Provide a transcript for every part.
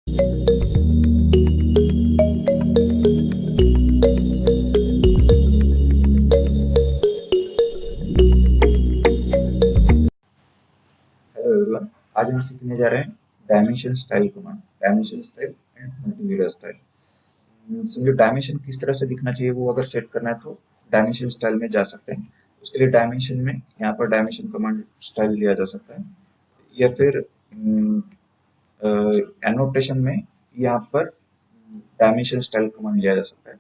Hello everyone, आज हम सीखने जा रहे हैं dimension style command, dimension style and multimedia style. समझो डायमेंशन किस तरह से दिखना चाहिए वो अगर सेट करना है तो डायमेंशन स्टाइल में जा सकते हैं। उसके लिए डायमेंशन में यहाँ पर डायमेंशन कमांड स्टाइल लिया जा सकता है, या फिर एनोटेशन में यहाँ पर डायमेंशन स्टाइल कमांड लिया जा सकता है।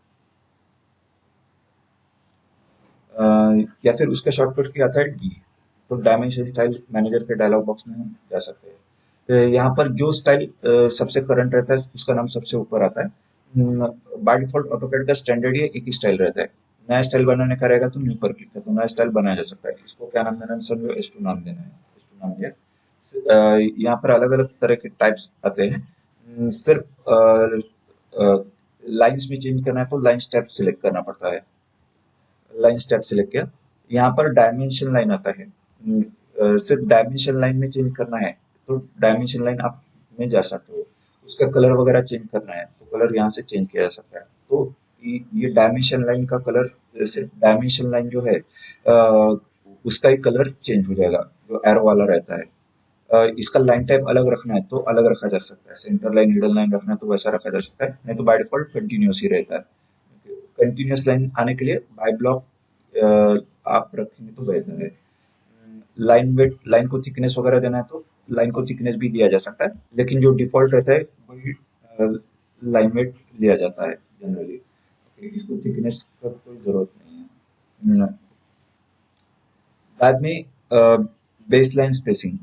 या फिर उसका शॉर्टकट की आता है डी। तो डायमेंशन स्टाइल मैनेजर के डायलॉग बॉक्स में हम जा सकते हैं। यहाँ पर जो स्टाइल सबसे करंट रहता है उसका नाम सबसे ऊपर आता है। बाय डिफॉल्ट ऑटोकैड का स्टैंडर्ड ये एक ही स्टाइल रहता है। नया स्टाइल बनाने का रहेगा तो न्यू पर क्लिक करते नया स्टाइल बनाया जा सकता है। इसको क्या नाम देना है, समझो S2 नाम देना है, S2 नाम दिया। यहाँ पर अलग अलग तरह के टाइप्स आते हैं। सिर्फ लाइंस में चेंज करना है तो लाइन स्टेप सिलेक्ट करना पड़ता है। लाइन स्टेप सिलेक्ट किया, यहाँ पर डायमेंशन लाइन आता है। सिर्फ डायमेंशन लाइन में चेंज करना है तो डायमेंशन लाइन आप में जा सकते हो। उसका कलर वगैरह चेंज करना है तो कलर यहाँ से चेंज किया जा सकता है। तो ये डायमेंशन लाइन का कलर, सिर्फ डायमेंशन लाइन जो है उसका ही कलर चेंज हो जाएगा, जो एरो वाला रहता है। इसका लाइन टाइप अलग रखना है तो अलग रखा जा सकता है। सेंटर लाइन, हिडन लाइन रखना है तो वैसा रखा जा सकता है, नहीं तो बाय डिफॉल्ट कंटिन्यूस ही रहता है। कंटिन्यूस लाइन आने के लिए बाय ब्लॉक आप रखेंगे तो बेहतर है। लाइन वेट, लाइन को थिकनेस वगैरह देना है तो लाइन को थिकनेस भी दिया जा सकता है, लेकिन जो डिफॉल्ट रहता है वही लाइन वेट लिया जाता है जनरली। इसको थिकनेस का कोई जरूरत नहीं है। बाद में base line spacing.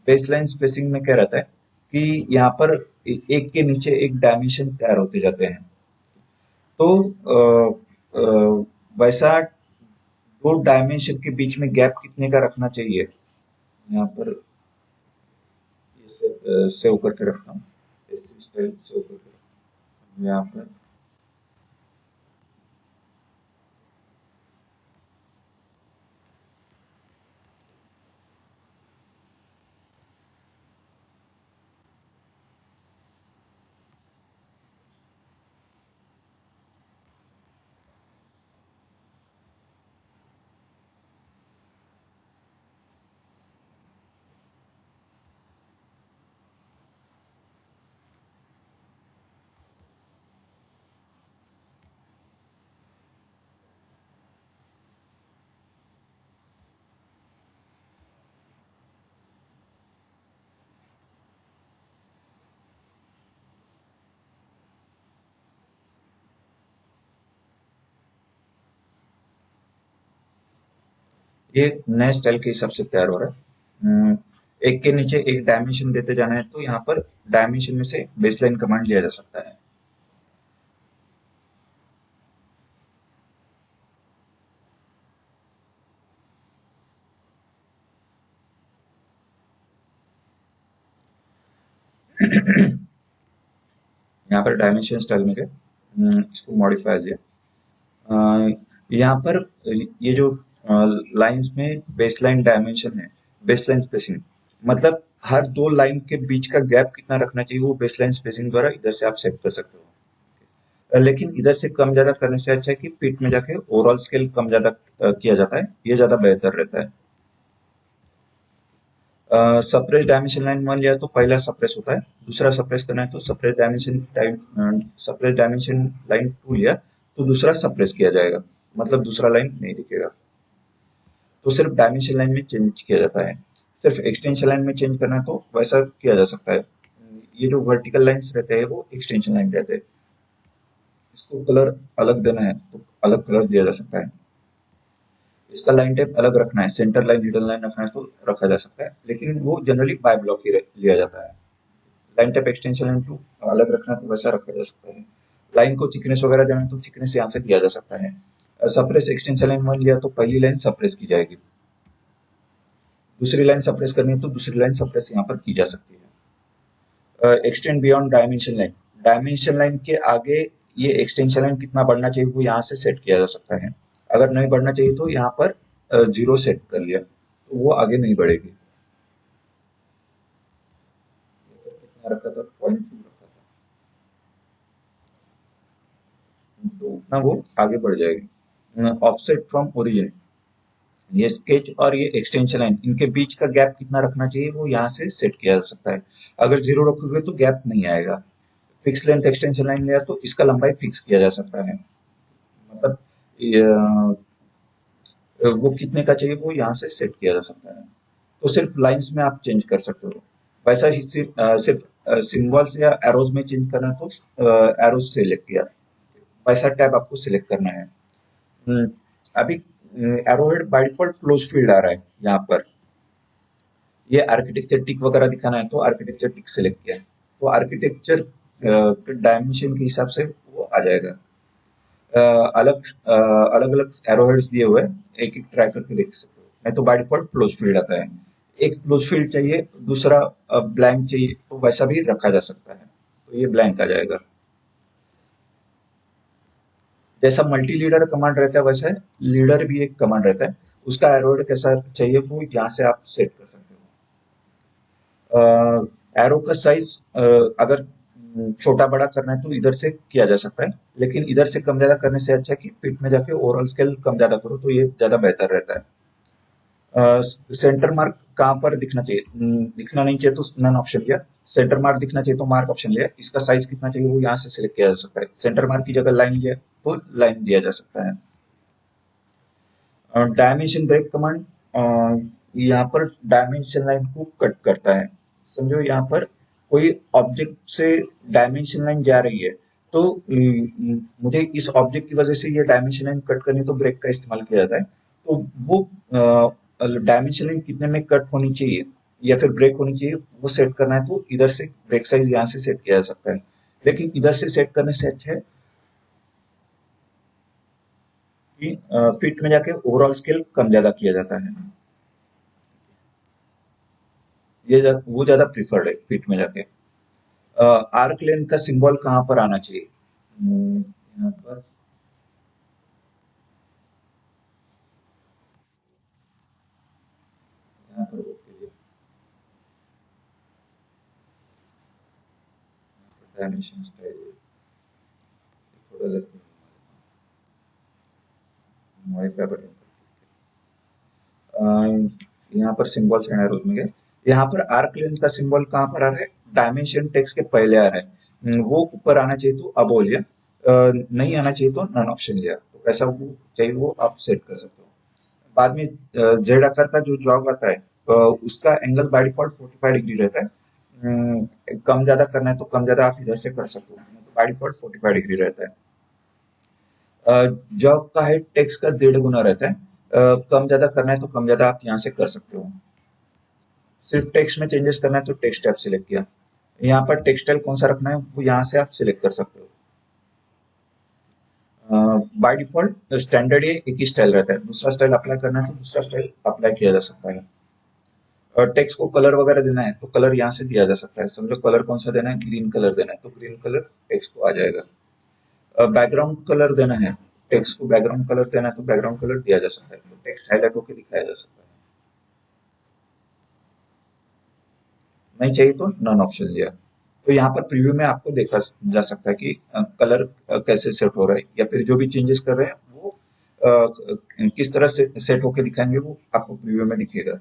Base line spacing में क्या रहता है कि यहाँ पर एक के नीचे एक डायमेंशन तैयार होते जाते हैं। तो वैसा दो डायमेंशन के बीच में गैप कितने का रखना चाहिए, यहाँ पर सेव करके रखता हूँ। स्टाइल सेव करके रखता हूँ यहाँ पर। ये नए स्टाइल के हिसाब से तैयार हो रहा है। एक के नीचे एक डायमेंशन देते जाना है तो यहाँ पर डायमेंशन में से बेसलाइन कमांड लिया जा सकता है। यहाँ पर डायमेंशन स्टाइल में गए, इसको मॉडिफाई लिया। यहाँ पर ये जो लाइंस में बेसलाइन डायमेंशन है, बेसलाइन स्पेसिंग, मतलब हर दो लाइन के बीच का गैप कितना रखना चाहिए वो बेसलाइन स्पेसिंग द्वारा इधर से आप सेट कर सकते हो। लेकिन इधर से कम ज्यादा करने से अच्छा है कि पीठ में जाके ओवरऑल स्केल कम ज्यादा किया जाता है, ये ज्यादा बेहतर रहता है। सप्रेस डायमेंशन लाइन मान लिया तो पहला सप्रेस होता है, दूसरा सप्रेस करना है तो सप्रेस डायमेंशन लाइन 2 लिया तो दूसरा सप्रेस किया जाएगा, मतलब दूसरा लाइन नहीं दिखेगा। तो सिर्फ डायमेंशन लाइन में चेंज किया जाता है। सिर्फ एक्सटेंशन लाइन में चेंज करना है तो वैसा किया जा सकता है। ये जो वर्टिकल लाइंस रहते हैं वो एक्सटेंशन लाइन रहते हैं। इसको कलर अलग देना है तो अलग कलर दिया जा सकता है। इसका लाइन टाइप अलग रखना है, सेंटर लाइन, हिडन लाइन रखना है तो रखा जा सकता है, लेकिन वो जनरली बाय ब्लॉक ही लिया जाता है। Line type extension line two अलग रखना है तो वैसा रखा जा सकता है। लाइन को थिकनेस वगैरह देना है तो थिकनेस यहाँ से दिया जा सकता है। सप्रेस एक्सटेंशन लाइन मान लिया तो पहली लाइन सप्रेस की जाएगी, दूसरी लाइन सप्रेस करनी है तो दूसरी लाइन सप्रेस यहाँ पर की जा सकती है। Extend beyond dimension line, dimension line के आगे ये एक्सटेंशन लाइन कितना बढ़ना चाहिए वो यहाँ से सेट किया जा सकता है। अगर नहीं बढ़ना चाहिए तो यहाँ पर 0 सेट कर लिया तो वो आगे नहीं बढ़ेगी। कितना रखा था, 0.2 रखा था। उतना वो आगे बढ़ जाएगी। ऑफसेट फ्रॉम ओरिजिन, ये स्केच और ये एक्सटेंशन लाइन, इनके बीच का गैप कितना रखना चाहिए वो यहाँ से सेट किया जा सकता है। अगर जीरो रखोगे तो गैप नहीं आएगा। फिक्स लेंथ एक्सटेंशन लाइन लिया तो इसका लंबाई फिक्स किया जा सकता है, मतलब वो कितने का चाहिए वो यहाँ से सेट किया जा सकता है। तो सिर्फ लाइंस में आप चेंज कर सकते हो। वैसा ही सिर्फ सिंबल्स या एरोज में चेंज करना है तो एरोज सेलेक्ट किया, वैसा टैब आपको सिलेक्ट करना है। हम्म, अभी arrowhead by default close field आ रहा है यहाँ पर। ये आर्किटेक्चर टिक वगैरह दिखाना है तो आर्किटेक्चर टिक सिलेक्ट किया है, तो आर्किटेक्चर के डायमेंशन के हिसाब से वो आ जाएगा। अलग अलग एरोहेड्स दिए हुए हैं, एक एक ट्राई करके देख सकते हो। नहीं तो बाय डिफॉल्ट क्लोज फील्ड आता है। एक क्लोज फील्ड चाहिए, दूसरा ब्लैंक चाहिए, तो वैसा भी रखा जा सकता है, तो ये ब्लैंक आ जाएगा। जैसा मल्टी लीडर कमांड रहता है वैसे लीडर भी एक कमांड रहता है, उसका एरोहेड कैसा चाहिए वो यहाँ से आप सेट कर सकते हो। एरो का साइज अगर छोटा बड़ा करना है तो इधर से किया जा सकता है, लेकिन इधर से कम ज्यादा करने से अच्छा है कि फिट में जाके ओवरऑल स्केल कम ज्यादा करो, तो ये ज्यादा बेहतर रहता है। सेंटर मार्क कहाँ पर दिखना चाहिए, दिखना नहीं चाहिए तो नन ऑप्शन लिया। सेंटर मार्क दिखना चाहिए तो मार्क ऑप्शन लिया। इसका साइज कितना चाहिए वो यहाँ से सिलेक्ट किया जा सकता है। सेंटर मार्क की जगह लाइन लिया तो लाइन दिया जा सकता है। डायमेंशन ब्रेक कमांड यहाँ पर डायमेंशन लाइन को कट करता है। समझो यहाँ पर कोई ऑब्जेक्ट से डायमेंशन लाइन जा रही है, तो मुझे इस ऑब्जेक्ट की वजह से ये डायमेंशन लाइन कट करनी, तो ब्रेक का इस्तेमाल किया जाता है। तो वो डायमेंशन लाइन कितने में कट होनी चाहिए या फिर ब्रेक होनी चाहिए वो सेट करना है, तो इधर से ब्रेक साइज यहाँ से सेट किया जा सकता है। लेकिन इधर से सेट करने से अच्छा है कि फीट में जाके ओवरऑल स्केल कम ज्यादा किया जाता है। वो ज्यादा प्रिफर्ड है फीट में जाके। आर्क लेंथ का सिंबल कहाँ पर आना चाहिए, यहाँ पर यहाँ पर ओके डायमेंशन स्टाइल थोड़ा मॉडिफाई बटन, यहाँ पर सिंबल्स एंड एरोज में गए। यहाँ पर आर्क लेंथ का सिंबल कहाँ पर आ रहा है, डायमेंशन टेक्स्ट के पहले आ रहा है। वो ऊपर आना चाहिए तो अब लिया, नहीं आना चाहिए तो नन ऑप्शन लिया, तो ऐसा वो चाहिए वो आप सेट कर सकते हो। बाद में जेड आकार का जो जॉब आता है उसका एंगल बाय डिफॉल्ट 45 डिग्री रहता है। कम ज्यादा करना है तो कम ज्यादा आप इधर से कर सकते हो, तो बाय डिफॉल्ट 45 डिग्री रहता है। जॉब का हाइट टेक्स्ट का 1.5 गुना रहता है। कम ज्यादा करना है तो कम ज्यादा आप यहाँ से कर सकते हो। सिर्फ टेक्स्ट में चेंजेस करना है तो टेक्स्ट टैब सिलेक्ट किया। यहाँ पर टेक्सटाइल कौन सा रखना है वो यहाँ से आप सिलेक्ट कर सकते हो। बाय डिफॉल्ट स्टैंडर्ड ये एक ही स्टाइल रहता है, दूसरा स्टाइल अप्लाई करना है तो दूसरा स्टाइल अप्लाई किया जा सकता है। और टेक्स्ट को कलर वगैरह देना है तो कलर यहाँ से दिया जा सकता है। समझो कलर कौन सा देना है, ग्रीन कलर देना है तो ग्रीन कलर टेक्स्ट को आ जाएगा। बैकग्राउंड कलर देना है, टेक्स्ट को बैकग्राउंड कलर देना है तो बैकग्राउंड कलर दिया जा सकता है, तो टेक्स्ट हाईलाइट होकर दिखाया जा सकता है। नहीं चाहिए तो नन ऑप्शन लिया। तो यहाँ पर प्रीव्यू में आपको देखा जा सकता है कि कलर कैसे सेट हो रहा है, या फिर जो भी चेंजेस कर रहे हैं वो किस तरह से सेट होके दिखाएंगे वो आपको प्रीव्यू में दिखेगा।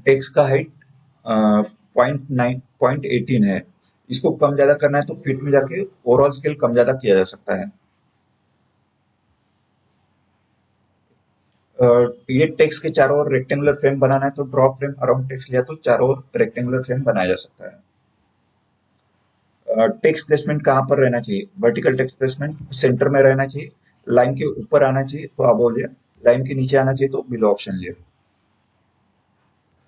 टेक्स्ट का हाइट 0.18 है, इसको कम ज्यादा करना है तो फिट में जाके ओवरऑल स्केल कम ज्यादा किया जा सकता है। ये टेक्स्ट के चारों ओर रेक्टेंगुलर फ्रेम बनाना है तो ड्रॉ फ्रेम अराउंड टेक्स्ट लिया तो चारों ओर रेक्टेंगुलर फ्रेम बनाया जा सकता है। टेक्स्ट प्लेसमेंट कहाँ पर रहना चाहिए, वर्टिकल टेक्स्ट प्लेसमेंट सेंटर में रहना चाहिए, लाइन के ऊपर आना चाहिए तो अब लिया, लाइन के नीचे आना चाहिए तो बिलो ऑप्शन लिया।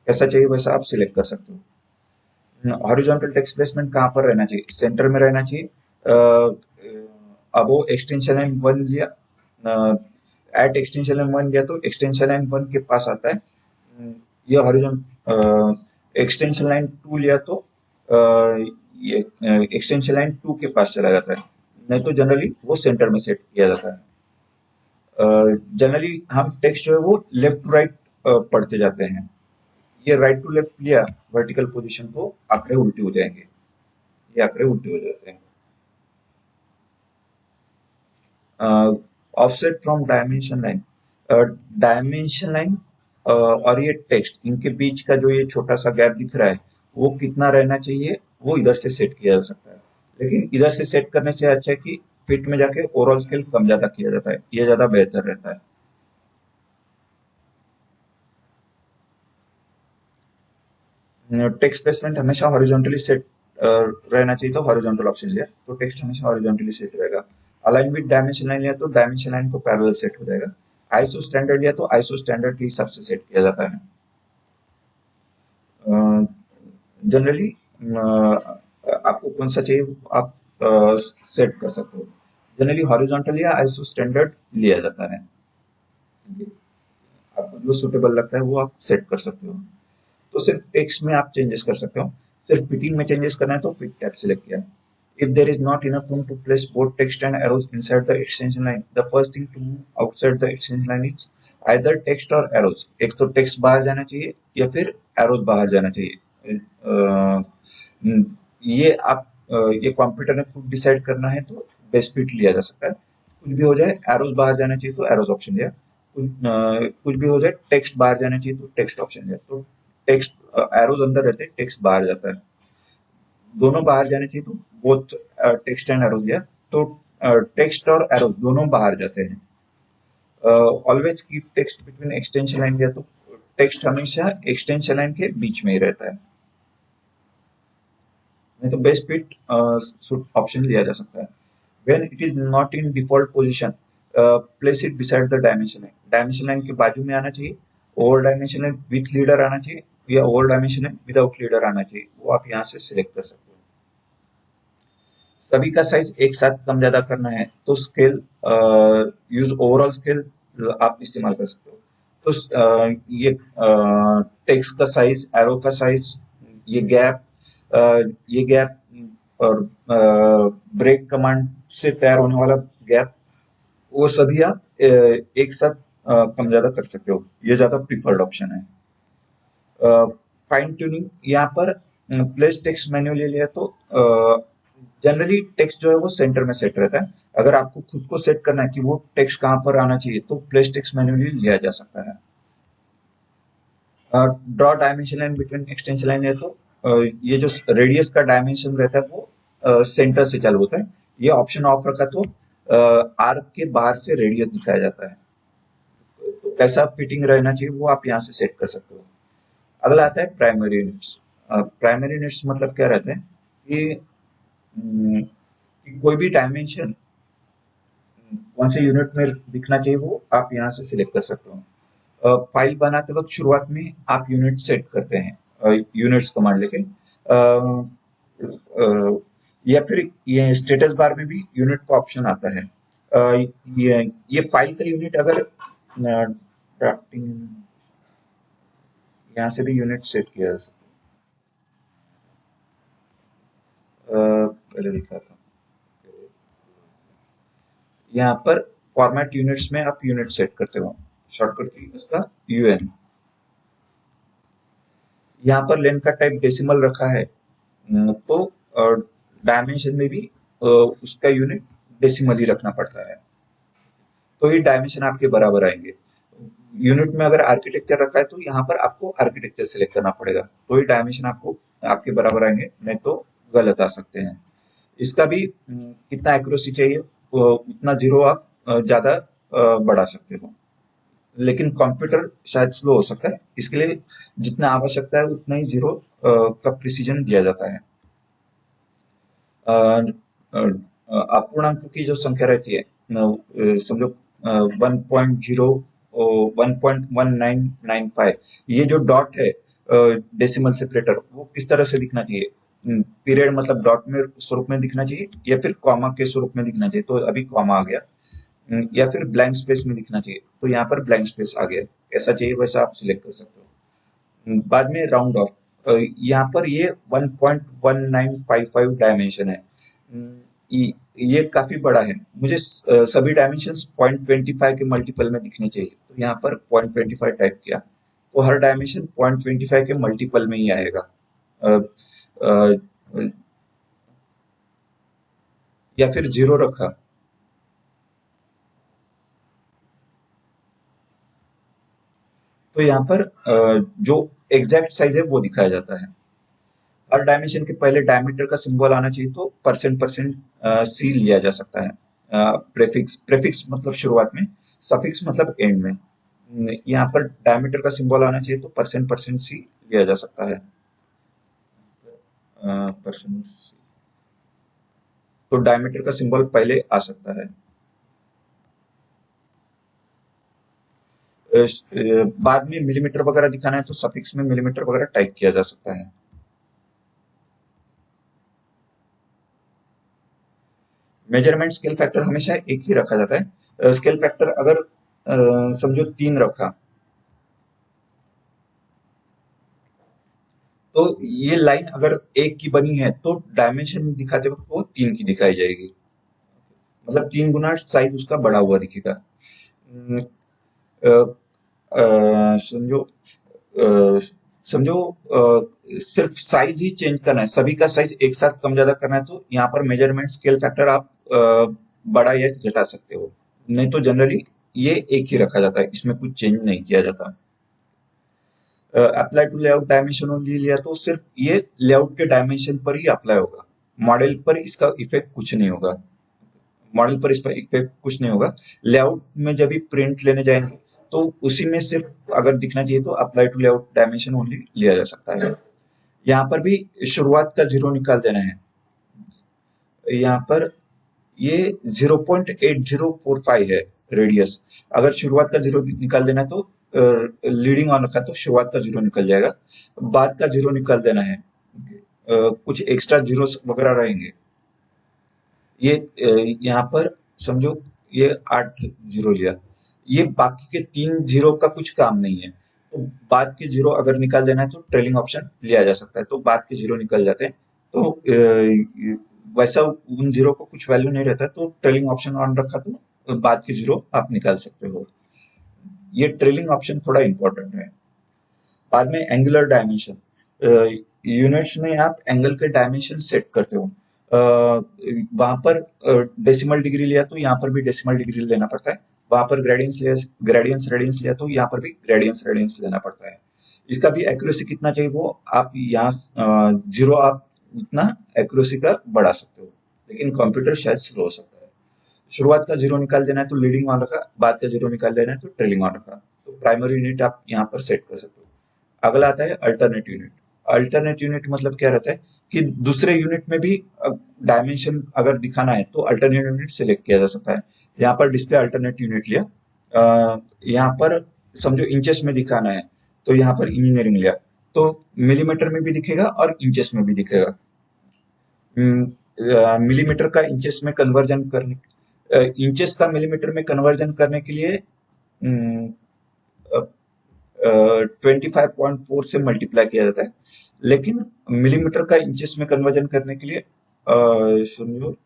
कैसा चाहिए वैसा आप सिलेक्ट कर सकते हो। हॉरिजॉन्टल टेक्स्ट प्लेसमेंट कहाँ पर रहना चाहिए, सेंटर में रहना चाहिए। अब वो एक्सटेंशन लाइन 1 लिया, एट एक्सटेंशन लाइन 1 लिया तो एक्सटेंशन लाइन 1 के पास आता है। ये हॉरिजॉन्टल एक्सटेंशन लाइन 2 लिया तो ये एक्सटेंशन लाइन 2 के पास चला जाता है। नहीं तो जनरली वो सेंटर में सेट किया जाता है। जनरली हम टेक्स्ट जो है वो लेफ्ट टू राइट पढ़ते जाते हैं। ये राइट टू लेफ्ट लिया वर्टिकल पोजीशन तो आंकड़े उल्टे हो जाएंगे, ये आंकड़े उल्टे हो जाते हैं। Offset from dimension line, dimension line और ये टेक्स्ट, इनके बीच का जो ये छोटा सा गैप दिख रहा है वो कितना रहना चाहिए, वो इधर से सेट किया जा सकता है। लेकिन इधर से सेट करने से अच्छा है कि फिट में जाके ओवरऑल स्केल कम ज्यादा किया जाता है, ये ज्यादा बेहतर रहता है। टेक्स्ट प्लेसमेंट हमेशा हॉरिजॉन्टली सेट रहना चाहिए, तो हॉरिजॉन्टल ऑप्शन लिया तो टेक्स्ट हमेशा हॉरिजॉन्टली सेट रहेगा। अलाइन विद डायमेंशन लाइन लिया तो डायमेंशन लाइन को पैरेलल सेट हो जाएगा। आईएसओ स्टैंडर्ड लिया तो आईएसओ स्टैंडर्ड के हिसाब से सेट किया जाता है। जनरली आपको कौन सा चाहिए आप सेट कर सकते हो। जनरली हॉरिजॉन्टल या आईएसओ स्टैंडर्ड लिया जाता है। आपको जो सुटेबल लगता है वो आप सेट कर सकते हो। तो सिर्फ टेक्स्ट में आप चेंजेस कर सकते हो। सिर्फ फिटिंग में चेंजेस करना है तो फिट टैब सेलेक्ट किया। If there is not enough room to place both text and arrows inside the extension line, the first thing to move outside the extension line is either text or arrows. एक तो text बाहर जाना चाहिए या फिर arrows बाहर जाना चाहिए। ये आप ये कंप्यूटर ने खुद डिसाइड करना है तो बेस्ट फिट लिया जा सकता है। कुछ भी हो जाए, एरोज बाहर जाना चाहिए तो एरोज ऑप्शन लिया। कुछ भी हो जाए, टेक्स्ट बाहर जाना चाहिए तो टेक्स्ट ऑप्शन लिया। तो टेक्स्ट एरोज अंदर रहते हैं, टेक्स्ट बाहर जाता है। दोनों बाहर जाने चाहिए तो बोथ टेक्स्ट एंड एरो दिया तो टेक्स्ट और एरो दोनों बाहर जाते हैं। Always keep text between extension line दिया तो टेक्स्ट हमेशा एक्सटेंशन लाइन के बीच में ही रहता है। नहीं तो बेस्ट फिट ऑप्शन लिया जा सकता है। When it is not in default position, place it beside the dimension line. Dimension line के बाजू में आना चाहिए। Over dimension line with leader आना चाहिए या over dimension line without leader आना चाहिए, वो आप यहाँ से सिलेक्ट कर सकते हो। सभी का साइज एक साथ कम ज्यादा करना है तो स्केल यूज ओवरऑल स्केल आप इस्तेमाल कर सकते हो। तो ये टेक्स्ट का साइज, एरो का साइज, ये गैप, ये गैप और ब्रेक कमांड से तैयार होने वाला गैप, वो सभी आप एक साथ कम ज्यादा कर सकते हो। ये ज्यादा प्रीफर्ड ऑप्शन है। फाइन ट्यूनिंग यहाँ पर प्लेस टेक्स्ट मैन्युअली लिया तो जनरली टेक्स्ट जो है वो सेंटर में सेट रहता है। अगर आपको खुद को सेट करना है कि वो टेक्स्ट कहाँ पर आना चाहिए तो प्लेस टेक्स्ट मैन्युअली लिया जा सकता है। Draw dimension line between extension line है तो ये जो रेडियस का डायमेंशन रहता है वो सेंटर से चालू होता है। ये ऑप्शन ऑफ रखा तो आर्क के बाहर से रेडियस दिखाया जाता है। तो कैसा फिटिंग रहना चाहिए वो आप यहाँ से सेट कर सकते हो। अगला आता है प्राइमरी यूनिट्स। प्राइमरी यूनिट्स मतलब क्या रहता है कि कोई भी डायमेंशन कौन से यूनिट में दिखना चाहिए वो आप यहाँ से सिलेक्ट कर सकते हो। फाइल बनाते वक्त शुरुआत में आप यूनिट सेट करते हैं यूनिट्स कमांड लेके, या फिर ये स्टेटस बार में भी यूनिट का ऑप्शन आता है। ये फाइल का यूनिट अगर ड्राफ्टिंग यहाँ से भी यूनिट सेट किया जा सकता है। पहले दिखा था यहाँ पर फॉर्मेट यूनिट्स में आप यूनिट सेट करते हो, शॉर्टकट की इसका यूएन। यहाँ पर लेंथ का टाइप डेसिमल रखा है तो डायमेंशन में भी उसका यूनिट डेसिमल ही रखना पड़ता है, तो ये डायमेंशन आपके बराबर आएंगे। यूनिट में अगर आर्किटेक्चर रखा है तो यहाँ पर आपको आर्किटेक्चर सिलेक्ट करना पड़ेगा, तो ये डायमेंशन आपको आपके बराबर आएंगे, नहीं तो गलत आ सकते हैं। इसका भी कितना एक्यूरेसी चाहिए उतना जीरो आप ज्यादा बढ़ा सकते हो, लेकिन कंप्यूटर शायद स्लो हो सकता है, इसके लिए जितना आवश्यकता है उतना ही जीरो का प्रिसीजन दिया जाता है। अपूर्णांक की जो संख्या रहती है समझो 1.0 1.1995, ये जो डॉट है डेसिमल सेपरेटर वो किस तरह से दिखना चाहिए, पीरियड मतलब डॉट में स्वरूप में दिखना चाहिए या फिर कॉमा के स्वरूप में दिखना चाहिए, तो अभी कॉमा आ गया, या फिर ब्लैंक स्पेस में दिखना चाहिए तो यहाँ पर ब्लैंक स्पेस आ गया। ऐसा चाहिए वैसा आप सिलेक्ट कर सकते हो। बाद में राउंड ऑफ, यहाँ पर ये 1.1955 डायमेंशन है। ये काफी बड़ा है, मुझे सभी डायमेंशंस 0.25 के मल्टीपल में दिखने चाहिए, तो यहाँ पर 0.25 टाइप किया तो हर डायमेंशन 0.25 के मल्टीपल में ही आएगा। या फिर जीरो रखा तो यहाँ पर जो एग्जैक्ट साइज है वो दिखाया जाता है। हर डायमेंशन के पहले डायमीटर का सिंबल आना चाहिए, तो परसेंट परसेंट सी लिया जा सकता है। प्रेफिक्स प्रेफिक्स मतलब शुरुआत में, सफिक्स मतलब एंड में। यहाँ पर डायमीटर का सिंबल आना चाहिए, तो परसेंट परसेंट सी लिया जा सकता है। परसेंट, तो डायमीटर का सिंबल पहले आ सकता है। बाद में मिलीमीटर वगैरह दिखाना है तो सफिक्स में मिलीमीटर वगैरह टाइप किया जा सकता है। मेजरमेंट स्केल फैक्टर हमेशा एक ही रखा जाता है। स्केल फैक्टर अगर समझो 3 रखा, तो ये लाइन अगर 1 की बनी है तो डायमेंशन दिखाते वक्त वो 3 की दिखाई जाएगी, मतलब 3 गुना साइज उसका बढ़ा हुआ दिखेगा। अम, अ, समझो अ, समझो सिर्फ साइज ही चेंज करना है, सभी का साइज एक साथ कम ज्यादा करना है, तो यहाँ पर मेजरमेंट स्केल फैक्टर आप बढ़ा या घटा सकते हो। नहीं तो जनरली ये एक ही रखा जाता है, इसमें कुछ चेंज नहीं किया जाता। Apply to layout dimension only लिया तो सिर्फ ये लेआउट के डायमेंशन पर ही अप्लाई होगा, मॉडल पर इसका इफेक्ट कुछ नहीं होगा। मॉडल पर इसका इफेक्ट कुछ नहीं होगा। लेआउट में जब भी प्रिंट लेने जाएंगे तो उसी में सिर्फ अगर दिखना चाहिए तो apply to layout dimension only लिया जा सकता है। यहाँ पर भी शुरुआत का जीरो निकाल देना है। यहाँ पर ये 0.8045 है रेडियस। अगर शुरुआत का जीरो निकाल देना है तो लीडिंग ऑन रखा तो शुरुआत का जीरो निकल जाएगा, बाद का जीरो निकाल देना है। कुछ एक्स्ट्रा जीरो वगैरह रहेंगे। ये यहाँ पर समझो ये 8 जीरो लिया, ये बाकी के 3 जीरो का कुछ काम नहीं है, तो बाद के जीरो अगर निकाल देना है तो ट्रेलिंग ऑप्शन लिया जा सकता है, तो बाद के जीरो निकल जाते हैं। तो वैसा उन जीरो को कुछ वैल्यू नहीं रहता, तो ट्रेलिंग ऑप्शन ऑन रखा तो बाद के जीरो आप निकाल सकते हो। ये ट्रेलिंग ऑप्शन थोड़ा इंपॉर्टेंट है। बाद में एंगुलर डायमेंशन, यूनिट्स में आप एंगल के डायमेंशन सेट करते हो। वहां पर डेसिमल डिग्री लिया तो यहाँ पर भी डेसिमल डिग्री लेना पड़ता है। वहां पर ग्रेडियंस रेडियंस लिया तो यहाँ पर भी ग्रेडियंस रेडियंस लेना पड़ता है। इसका भी एक्यूरेसी कितना चाहिए वो आप यहाँ जीरो आप उतना एक्यूरेसी का बढ़ा सकते हो, लेकिन कंप्यूटर शायद स्लो हो सकता है। शुरुआत का जीरो निकाल देना है तो लीडिंग ऑन रखा, बाद का जीरो निकाल देना है तो ट्रेलिंग ऑन रखा, तो प्राइमरी यूनिट आप यहाँ पर सेट कर सकते हो। अगला आता है अल्टरनेट यूनिट। अल्टरनेट यूनिट मतलब क्या रहता है कि दूसरे यूनिट में भी डायमेंशन अगर दिखाना है तो अल्टरनेट यूनिट सिलेक्ट किया जा सकता है। यहाँ पर डिस्प्ले अल्टरनेट यूनिट लिया। यहाँ पर समझो इंचेस में दिखाना है तो यहाँ पर इंजीनियरिंग लिया, तो मिलीमीटर में भी दिखेगा और इंचेस में भी दिखेगा। मिलीमीटर का इंचेस में कन्वर्जन करने, इंचेस का मिलीमीटर में कन्वर्जन करने के लिए 25.4 से मल्टीप्लाई किया जाता है, लेकिन मिलीमीटर का इंचेस में कन्वर्जन करने के लिए समझो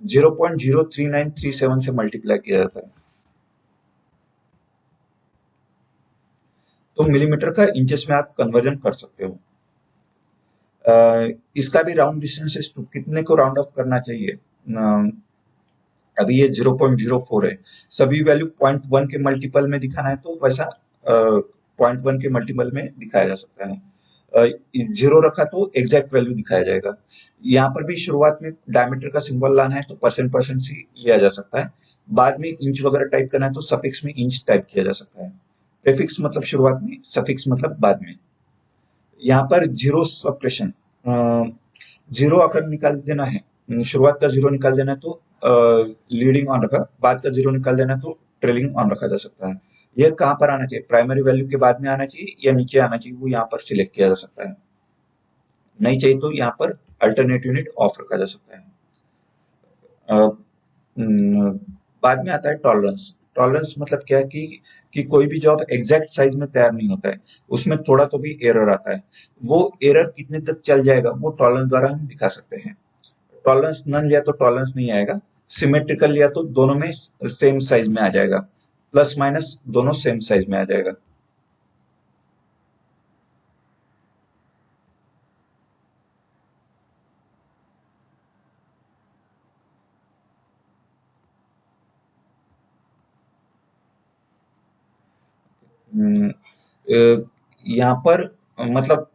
0.03937 से मल्टीप्लाई किया जाता है, तो मिलीमीटर का इंचेस में आप कन्वर्जन कर सकते हो। इसका भी राउंड डिस्टेंस कितने को राउंड ऑफ करना चाहिए। अभी ये 0.04 है, सभी वैल्यू 0.1 के मल्टीपल में दिखाना है तो वैसा 0.1 के मल्टीपल में दिखाया जा सकता है। जीरो रखा तो एग्जैक्ट वैल्यू दिखाया जाएगा। यहाँ पर भी शुरुआत में डायमीटर का सिंबल लाना है तो परसेंट परसेंट से लिया जा सकता है। बाद में इंच वगैरह टाइप करना है तो सफिक्स में इंच टाइप किया जा सकता है। प्रीफिक्स मतलब शुरुआत में, सफिक्स मतलब बाद में। यहाँ पर जीरो सप्रेशन, जीरो अगर निकाल देना है, शुरुआत का जीरो निकाल देना है तो लीडिंग ऑन रखा, बाद का जीरो निकाल देना है तो ट्रेलिंग ऑन रखा जा सकता है। यह कहाँ पर आना चाहिए, प्राइमरी वैल्यू के बाद में आना चाहिए या नीचे आना चाहिए, वो यहाँ पर सिलेक्ट किया जा सकता है। नहीं चाहिए तो यहाँ पर अल्टरनेट यूनिट ऑफ रखा जा सकता है। अ, न, बाद में आता है टॉलरेंस। टॉलरेंस मतलब क्या है कि कोई भी जॉब एग्जैक्ट साइज में तैयार नहीं होता है, उसमें थोड़ा तो भी एरर आता है। वो एरर कितने तक चल जाएगा वो टॉलरेंस द्वारा हम दिखा सकते हैं। टॉलरेंस नन लिया तो टॉलरेंस नहीं आएगा, सिमेट्रिकल लिया तो दोनों में सेम साइज में आ जाएगा, प्लस माइनस दोनों सेम साइज में आ जाएगा। यहाँ पर मतलब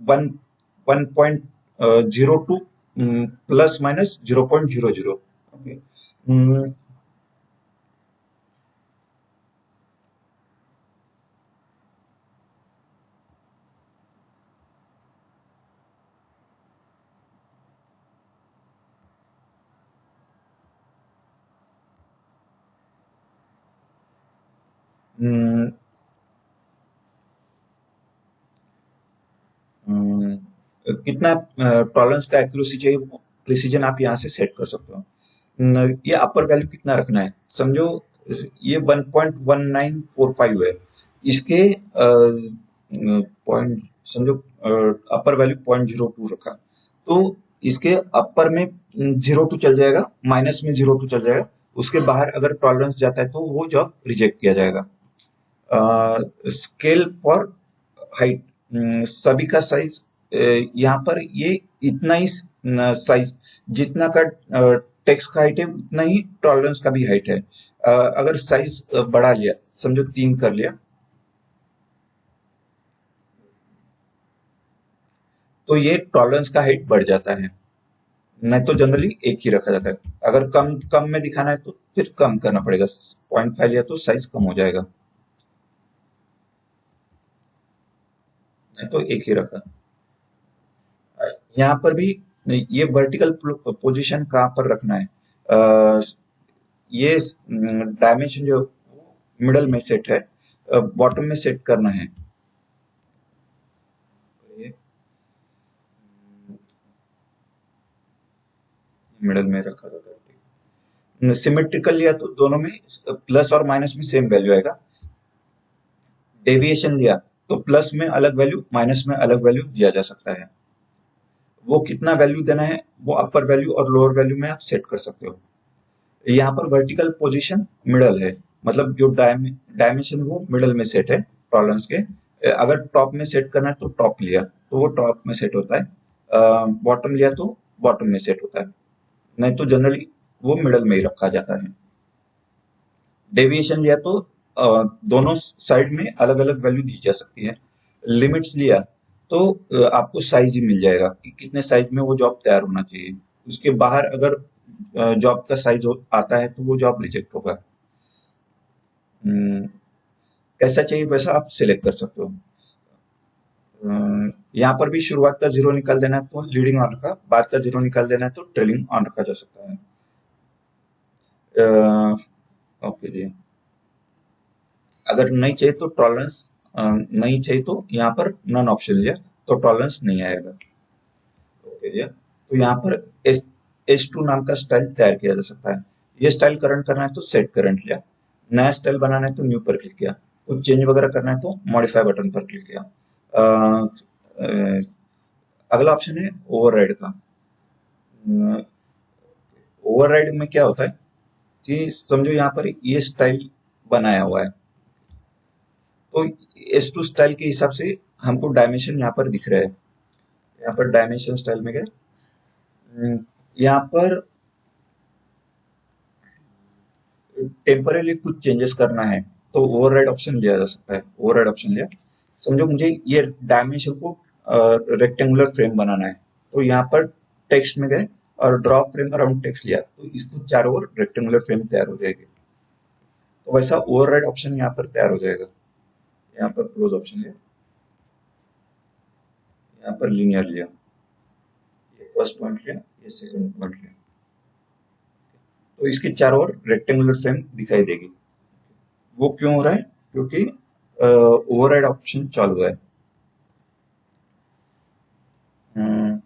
1.02 प्लस माइनस 0.00। ओके। कितना टॉलरेंस का एक्यूरेसी चाहिए, प्रिसीजन आप यहाँ से सेट कर सकते हो। ये अपर वैल्यू कितना रखना है, समझो ये 1.1945 है, इसके पॉइंट समझो अपर वैल्यू 0.02 रखा, तो इसके अपर में 0.2 चल जाएगा, माइनस में 0.2 चल जाएगा, उसके बाहर अगर टॉलरेंस जाता है तो वो जॉब रिजेक्ट किया जाएगा। स्केल फॉर हाइट, सभी का साइज यहाँ पर ये इतना ही साइज, जितना का टेक्स्ट का हाइट है उतना ही टॉलरेंस का भी हाइट है। अगर साइज बढ़ा लिया, समझो 3 कर लिया, तो ये टॉलरेंस का हाइट बढ़ जाता है। नहीं तो जनरली एक ही रखा जाता है। अगर कम कम में दिखाना है तो फिर कम करना पड़ेगा, 0.5 लिया तो साइज कम हो जाएगा, नहीं तो एक ही रखा। यहाँ पर भी ये वर्टिकल पोजीशन कहाँ पर रखना है, ये डायमेंशन जो मिडल में सेट है, बॉटम में सेट करना है। मिडल में रखा जाता है। सिमेट्रिकल लिया तो दोनों में प्लस और माइनस में सेम वैल्यू आएगा। डेविएशन लिया तो प्लस में अलग वैल्यू, माइनस में अलग वैल्यू दिया जा सकता है। वो कितना वैल्यू देना है वो अपर वैल्यू और लोअर वैल्यू में आप सेट कर सकते हो। यहाँ पर वर्टिकल पोजीशन मिडल है, मतलब जो डायमेंशन वो मिडल में सेट है टॉलरेंस के। अगर टॉप में सेट करना है तो टॉप लिया तो वो टॉप में सेट होता है, बॉटम लिया तो बॉटम में सेट होता है, नहीं तो जनरली वो मिडल में ही रखा जाता है। डेविएशन लिया तो दोनों साइड में अलग अलग वैल्यू दी जा सकती है। लिमिट्स लिया तो आपको साइज ही मिल जाएगा कि कितने साइज में वो जॉब तैयार होना चाहिए, उसके बाहर अगर जॉब का साइज आता है तो वो जॉब रिजेक्ट होगा। हम्म, कैसा चाहिए वैसा आप सिलेक्ट कर सकते हो। यहाँ पर भी शुरुआत का जीरो निकाल देना है तो लीडिंग ऑन रखा, बाद का जीरो निकाल देना है तो ट्रेलिंग ऑन रखा जा सकता है। ओके जी। अगर नहीं चाहिए तो टॉलरेंस नहीं चाहिए तो यहाँ पर नॉन ऑप्शन लिया तो टॉलरेंस नहीं आएगा। ओके जी। तो यहाँ पर S2 नाम का स्टाइल तैयार किया जा सकता है। ये स्टाइल करंट करना है तो सेट करंट लिया, नया स्टाइल बनाना है तो न्यू पर क्लिक किया, कुछ चेंज वगैरह करना है तो मॉडिफाई बटन पर क्लिक किया। अ, अ, अगला ऑप्शन है ओवरराइड का। ओवरराइड में क्या होता है कि समझो यहाँ पर ये स्टाइल बनाया हुआ है, तो S2 स्टाइल के हिसाब से हमको डायमेंशन यहाँ पर दिख रहा है। यहाँ पर डायमेंशन स्टाइल में गए, यहाँ पर टेम्परेली कुछ चेंजेस करना है तो ओवरराइड ऑप्शन लिया जा सकता है। ओवरराइड ऑप्शन लिया, समझो मुझे ये डायमेंशन को रेक्टेंगुलर फ्रेम बनाना है, तो यहाँ पर टेक्स्ट में गए और ड्रॉ फ्रेम अराउंड टेक्स्ट लिया तो इसको चारों ओर रेक्टेंगुलर फ्रेम तैयार हो जाएगी। तो वैसा ओवरराइड ऑप्शन यहाँ पर तैयार हो जाएगा। यहाँ पर क्लोज ऑप्शन लिया, यहाँ पर लीनियर लिया, ये फर्स्ट पॉइंट लिया, ये सेकंड पॉइंट लिया, तो इसके चारों ओर रेक्टेंगुलर फ्रेम दिखाई देगी। वो क्यों हो रहा है, क्योंकि ओवरराइड ऑप्शन चालू है। अम,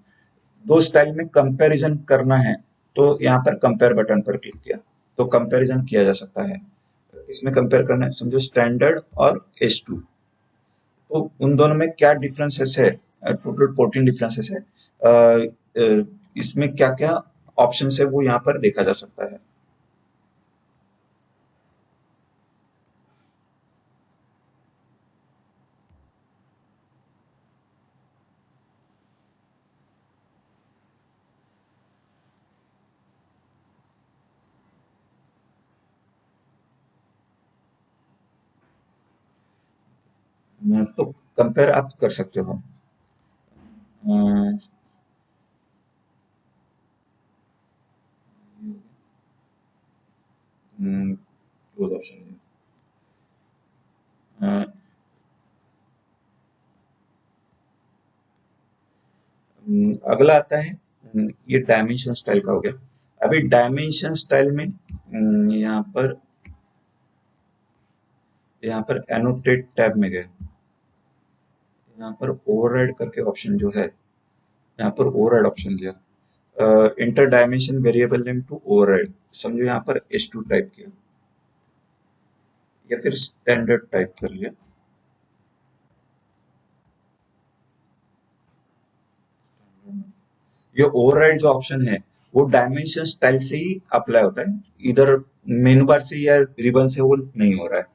दो स्टाइल में कंपैरिजन करना है तो यहाँ पर कंपेयर बटन पर क्लिक किया तो कंपैरिजन किया जा सकता है। इसमें कंपेयर करना है, समझो स्टैंडर्ड और S2, तो उन दोनों में क्या डिफरेंसेस है, टोटल 14 डिफरेंसेस है। इसमें क्या क्या ऑप्शन है वो यहाँ पर देखा जा सकता है। तो कंपेयर आप कर सकते हो। Close option. अगला आता है, ये डायमेंशन स्टाइल का हो गया। अभी डायमेंशन स्टाइल में यहाँ पर एनोटेट टैब में गए, यहाँ पर ओवरराइड करके ऑप्शन जो है, यहाँ पर ओवरराइड ऑप्शन दिया। Enter dimension variable name to override, समझो यहाँ पर S2 टाइप किया या फिर स्टैंडर्ड टाइप कर लिया। ये ओवरराइड जो ऑप्शन है वो डायमेंशन स्टाइल से ही अप्लाई होता है, इधर मेनू बार से या रिबन से वो नहीं हो रहा है।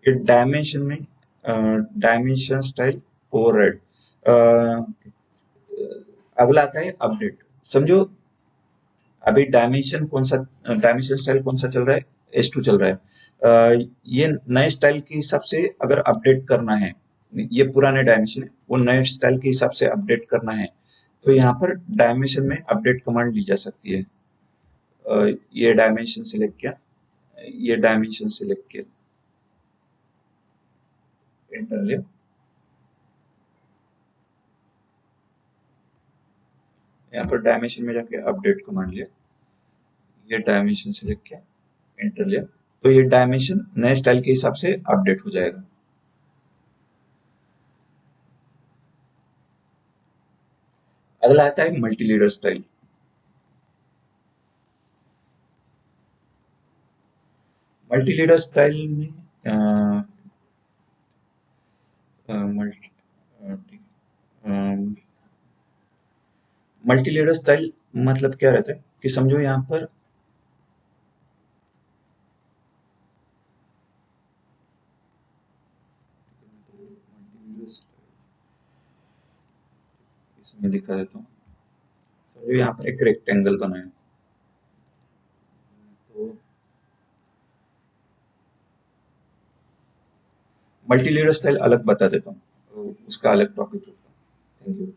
ये डायमेंशन में डायमेंशन स्टाइल ओवरराइड। अगला आता है अपडेट। समझो अभी डायमेंशन स्टाइल कौन सा चल रहा है, S2 चल रहा है। ये नए स्टाइल के हिसाब से अगर अपडेट करना है, ये पुराने डायमेंशन है, वो नए स्टाइल के हिसाब से अपडेट करना है, तो यहाँ पर डायमेंशन में अपडेट कमांड ली जा सकती है। ये डायमेंशन सिलेक्ट किया, ये डायमेंशन सिलेक्ट किया, एंटर लिया, यहाँ पर डायमेंशन में जाके अपडेट कमांड लिया, ये डायमेंशन सिलेक्ट किया, एंटर लिया, तो ये डायमेंशन नए स्टाइल के हिसाब से अपडेट हो जाएगा। अगला आता है multi leader style. Multi leader style में मल्टी लीडर स्टाइल मतलब क्या रहता है कि समझो यहाँ पर इसमें दिखा देता हूँ। समझो यहाँ पर एक रेक्टेंगल बना है, तो मल्टी लीडर स्टाइल अलग बता देता हूँ, तो उसका अलग टॉपिक रखता हूँ। Thank you.